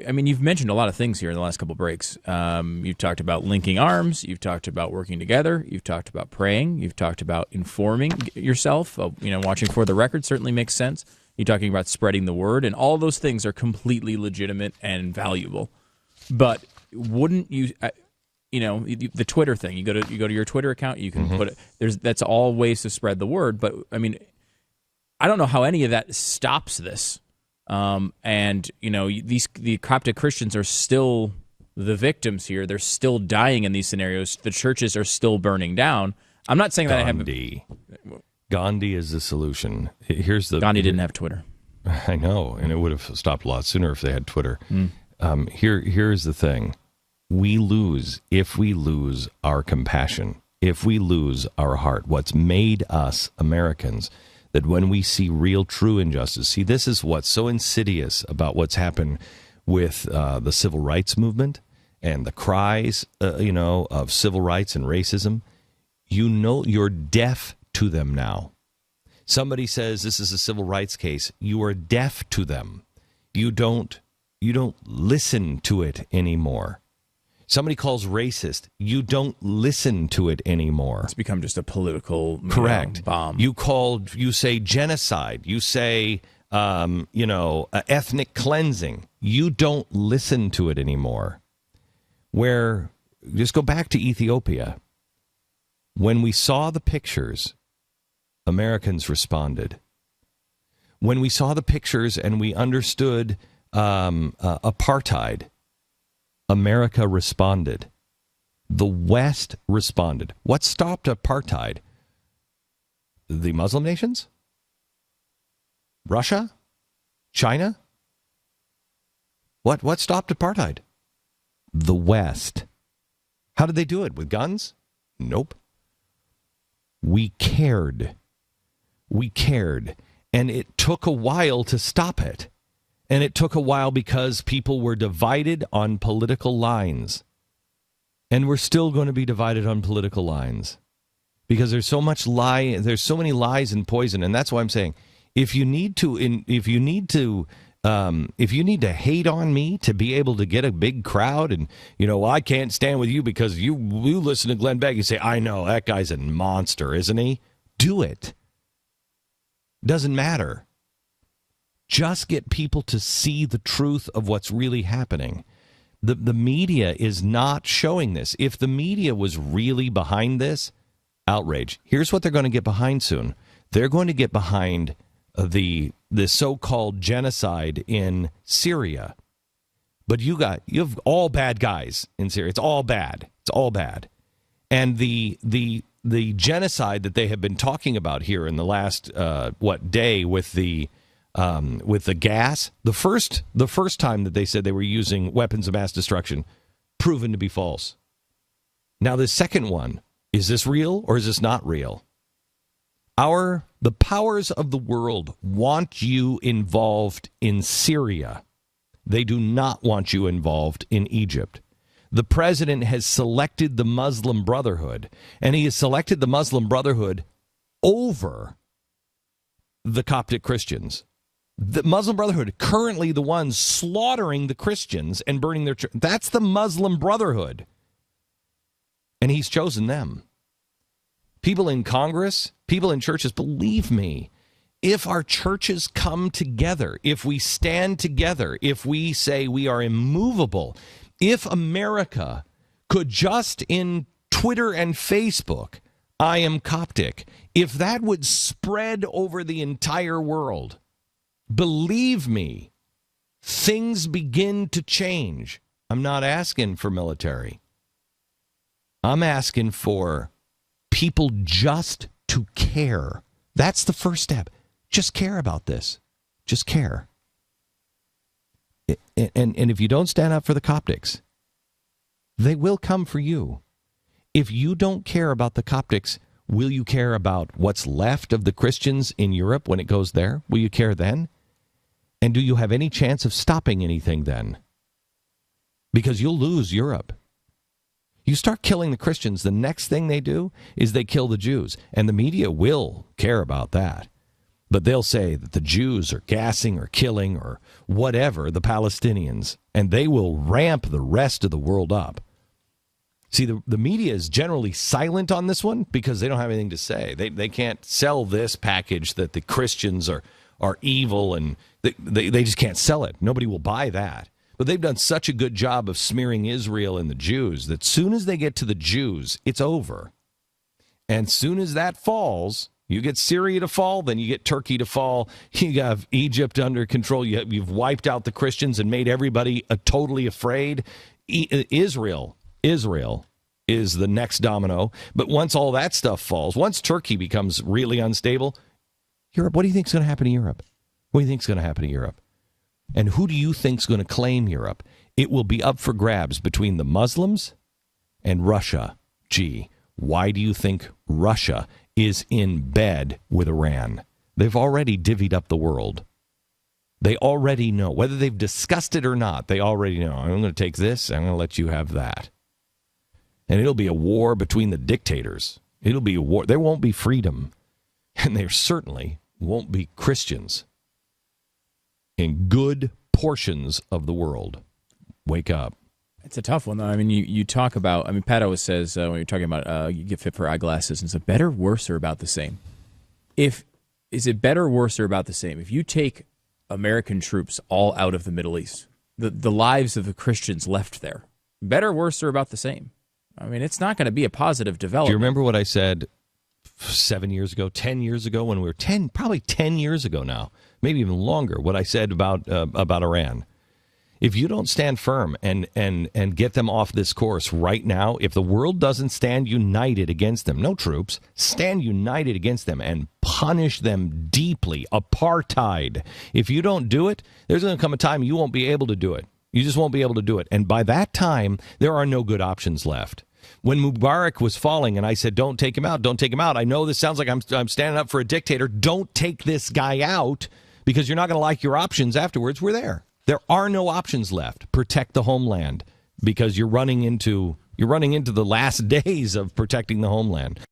I mean, you've mentioned a lot of things here in the last couple of breaks. You've talked about linking arms. You've talked about working together. You've talked about praying. You've talked about informing yourself. Watching for the record certainly makes sense. You're talking about spreading the word, and all those things are completely legitimate and valuable. But wouldn't you? The Twitter thing. You go to your Twitter account. You can put it. That's all ways to spread the word. But I mean, I don't know how any of that stops this. The Coptic Christians are still the victims here. They're still dying in these scenarios. The churches are still burning down. I'm not saying that Gandhi is the solution. Gandhi didn't have Twitter. I know, and it would have stopped a lot sooner if they had Twitter. Here's the thing. We lose if we lose our compassion, if we lose our heart. What's made us Americans, that when we see real, true injustice, see, this is what's so insidious about what's happened with the civil rights movement and the cries, of civil rights and racism. You're deaf to them now. Somebody says this is a civil rights case. You are deaf to them. You don't listen to it anymore. Somebody calls racist. You don't listen to it anymore. It's become just a political bomb. You say genocide. You say, ethnic cleansing. You don't listen to it anymore. Just go back to Ethiopia. When we saw the pictures, Americans responded. When we saw the pictures and we understood apartheid, America responded. The West responded. What stopped apartheid? The Muslim nations? Russia? China? What stopped apartheid? The West. How did they do it? With guns? Nope. We cared. And it took a while to stop it. And it took a while because people were divided on political lines. And we're still going to be divided on political lines. Because there's so much lie, there's so many lies and poison. And that's why I'm saying, if you need to hate on me to be able to get a big crowd, and I can't stand with you because you listen to Glenn Beck, you say, I know that guy's a monster, isn't he? Do it. Doesn't matter. Just get people to see the truth of what's really happening. The media is not showing this. If the media was really behind this outrage, here's what they're going to get behind soon. They're going to get behind the so-called genocide in Syria. But you have all bad guys in Syria. It's all bad. And the genocide that they have been talking about here in the last day with the gas, the first time that they said they were using weapons of mass destruction, proven to be false. Now the second one, is this real or is this not real? The powers of the world want you involved in Syria. They do not want you involved in Egypt. The president has selected the Muslim Brotherhood, and he has selected the Muslim Brotherhood over the Coptic Christians. The Muslim Brotherhood, currently the ones slaughtering the Christians and burning their church. That's the Muslim Brotherhood. And he's chosen them. People in Congress, people in churches, believe me, if our churches come together, if we stand together, if we say we are immovable, if America could just in Twitter and Facebook, I am Coptic, if that would spread over the entire world, believe me, things begin to change. I'm not asking for military. I'm asking for people just to care. That's the first step. Just care about this. Just care. And if you don't stand up for the Coptics, they will come for you. If you don't care about the Coptics, will you care about what's left of the Christians in Europe when it goes there? Will you care then? And do you have any chance of stopping anything then? Because you'll lose Europe. You start killing the Christians, the next thing they do is they kill the Jews. And the media will care about that. But they'll say that the Jews are gassing or killing or whatever the Palestinians, and they will ramp the rest of the world up. See, the media is generally silent on this one because they don't have anything to say. They can't sell this package that the Christians are evil, and they just can't sell it. Nobody will buy that. But they've done such a good job of smearing Israel and the Jews that soon as they get to the Jews, it's over. And soon as that falls, you get Syria to fall, then you get Turkey to fall. You have Egypt under control. You've wiped out the Christians and made everybody totally afraid. Israel is the next domino. But once all that stuff falls, once Turkey becomes really unstable, Europe, what do you think is going to happen to Europe? What do you think is going to happen to Europe? And who do you think is going to claim Europe? It will be up for grabs between the Muslims and Russia. Gee, why do you think Russia is in bed with Iran? They've already divvied up the world. They already know. Whether they've discussed it or not, they already know. I'm going to take this, I'm going to let you have that. And it'll be a war between the dictators. It'll be a war. There won't be freedom. And there certainly won't be Christians in good portions of the world. Wake up. It's a tough one, though. I mean, you talk about, I mean, Pat always says when you're talking about you get fit for eyeglasses, and it's better, worse, or about the same. Is it better, worse, or about the same? If you take American troops all out of the Middle East, the lives of the Christians left there, better, worse, or about the same? I mean, it's not going to be a positive development. Do you remember what I said 7 years ago, 10 years ago, when we were probably 10 years ago now, maybe even longer, what I said about Iran? If you don't stand firm and get them off this course right now, if the world doesn't stand united against them, no troops, stand united against them and punish them deeply, apartheid. If you don't do it, there's going to come a time you won't be able to do it. You just won't be able to do it. And by that time, there are no good options left. When Mubarak was falling and I said, don't take him out, don't take him out. I know this sounds like I'm standing up for a dictator. Don't take this guy out because you're not going to like your options afterwards. We're there. There are no options left. Protect the homeland because you're running into the last days of protecting the homeland.